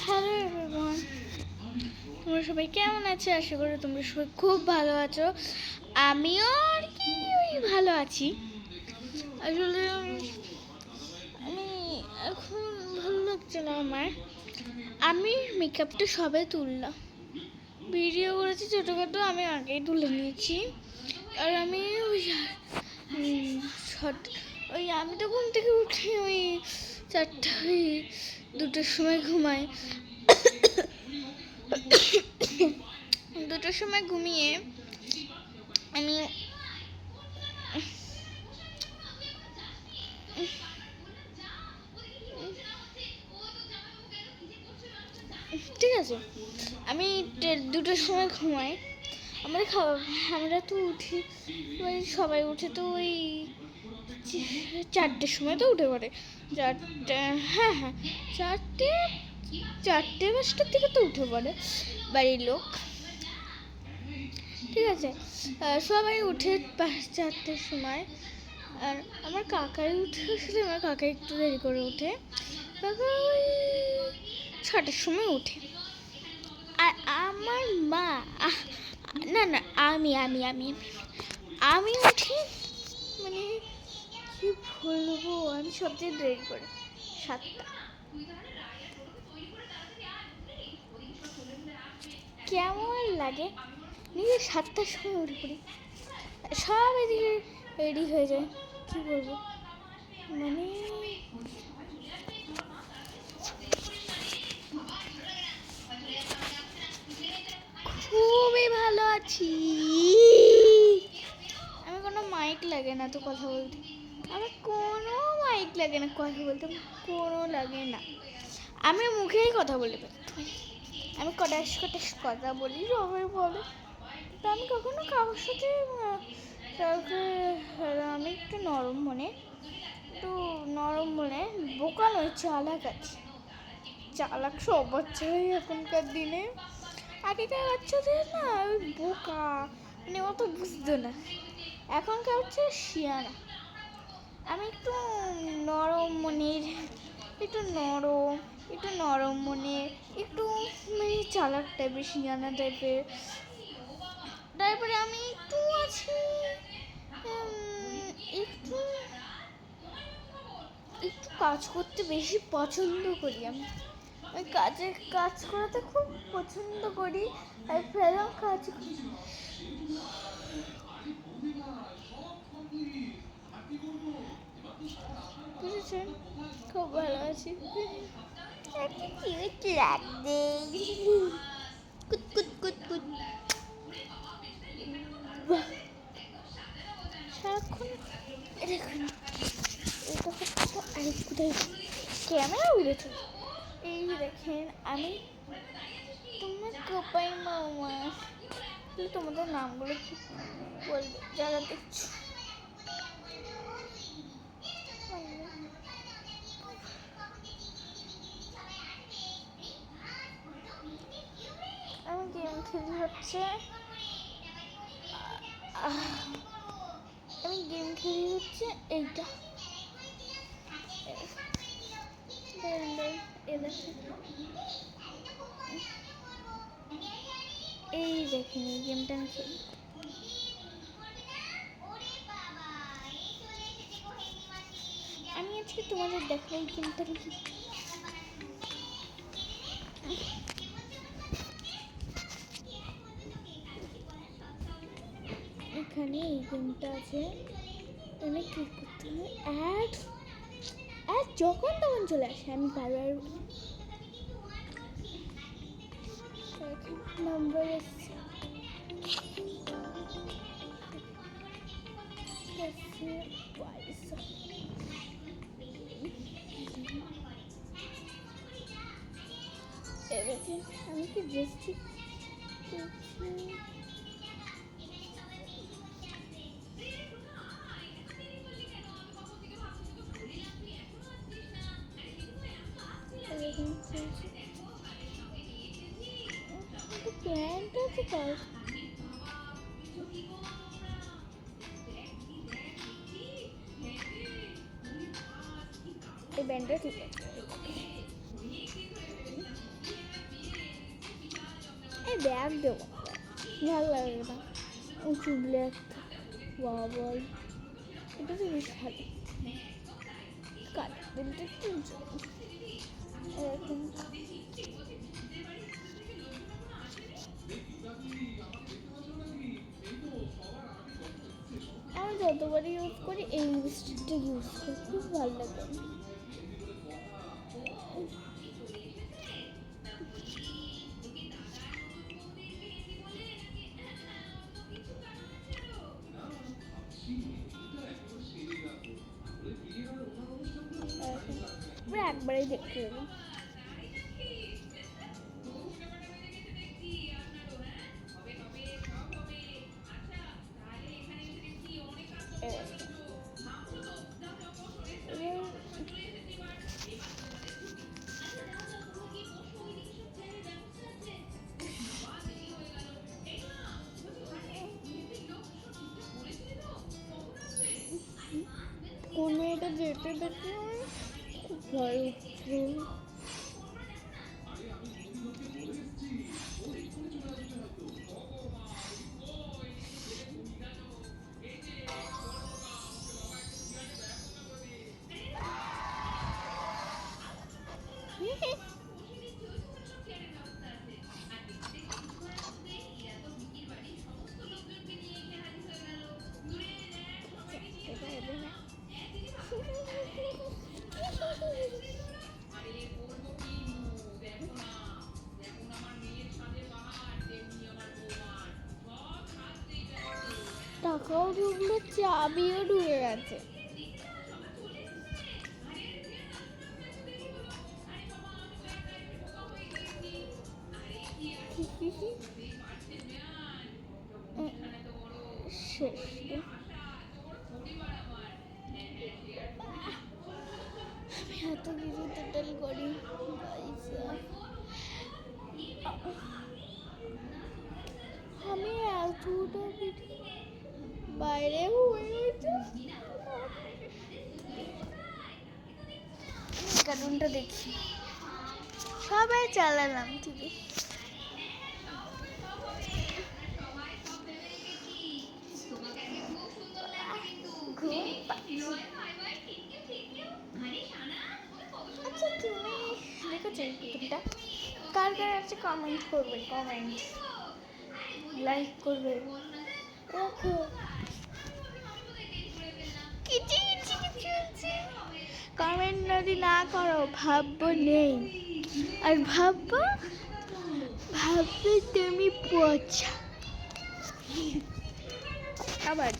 Hello everyone, তোমরা সবাই কেমন আছো? আশা করি তোমরা সবাই খুব ভালো আছো। আমিও আর কি ভালো আছি। আসলে আমি এখন ভালো লাগছে না আমার। আমি মেকআপটা সবে তুললাম, ভিডিও করেছি ছোটোখাটো, আমি আগেই তুলে নিয়েছি। আর আমি আমি তো ঘুম থেকে উঠি ওই 4টা 2টার সময় ঘুমাই। 2টার সময় ঘুমিয়ে আমি ঠিক আছে, আমি 2টার সময় ঘুমাই। আমরা তো উঠি ওই সবাই উঠে তো ওই 4টের সময় তো উঠে পড়ে। 4টে, হ্যাঁ 4টে 5টার দিকে তো উঠে পড়ে বাড়ির লোক। ঠিক আছে, সবাই উঠে 4টের সময়। আর আমার কাকাই উঠে, আসলে আমার কাকা একটু দেরি করে উঠে। কাকা ওই 6টার সময় উঠে। আর আমার মা না আমি আমি আমি আমি উঠি, মানে কি বলবো, আমি সবচেয়ে দেরি করে 7টা। কেমন লাগে নিজে 7টার সময় উঠে পড়ি, সব এদিকে রেডি হয়ে যায়। কি বলবো, মানে খুবই ভালো আছি। আমি কোনো মাইক লাগে না তো কথা বলতে, আমার কোনো মাইক লাগে না কথা বলতে, কোনো লাগে না। আমি মুখেই কথা বলে আমি কটাস কথা বলি, সবাই বলে। তো আমি কখনো কারোর সাথে আমি একটু নরম মনে, বোকা নয়, চালাক আছে। চালাক সব বাচ্চারাই এখনকার দিনে, আগেকার বাচ্চাদের না ওই বোকা, মানে অত বুঝতো না। এখনকার হচ্ছে শিয়ানা। আমি একটু নরম মনের, একটু নরম মনের, একটু মানে চালাক টাইপের, শিয়ানা টাইপের। তারপরে আমি একটু আছি একটু একটু কাজ করতে বেশি পছন্দ করি। আমি ওই কাজ করাতে খুব পছন্দ করি। আর ফেরাম কাজ বুঝেছেন, খুব ভালো আছি। কুত কুত কুত কুত সারাক্ষণ দেখুন, এটা হচ্ছে আরেক কোথায় ক্যামেরা উড়েছে। এই দেখেন, আমি তোমার কোপাই মামা, তোমাদের নামগুলো কি বলবে যারা দেখছো? আমি গেম খেলি হচ্ছে এইটা। এই দেখেন, এই গেমটা আমি খেলি। আমি আজকে তোমাদের দেখো এই গেমটা কি। এখানে এই গেমটা আছে, এখানে ক্লিক করতে হবে, অ্যাড যখন তখন চলে আসে। আমি বারবার নাম্বার এসছে, আমি কি ড্রেস ঠিক প্যান্টটা তো কাজ এই ব্যান্ডটা ঠিক আছে। ব্যাগ দেবো, ভালো লাগে না উঁচু ব্ল্যাক। বাবা এটা তো বেশ ভালো, কালার প্রিন্টটা একটু উঁচু। এরকম আমি যতবারই ইউজ করি এই লিপস্টিকটা ইউজ করি, খুব ভালো লাগে। আমরা একবারেই দেখতে যাবো। কোন মেয়েটা যেতে দেখে খুব ভয় হচ্ছে। টাকাও ঢুকলো, চাবিও ঢুকে গেছে। শেষ। আমি এত কিছু টোটাল করি আমি এতটা বাইরে কার্টুনটা দেখি, সবাই চালালাম টিভি। আচ্ছা তুমি দেখেছো এই পুতুলটা? কার কার আছে কমেন্ট করবে, কমেন্ট লাইক করবে। দেখো কিচি কিচি কিচি হচ্ছে। কমেন্ট যদি না করো ভাববো নেই, আর ভাববো ভাববে তুমি পচা। আবার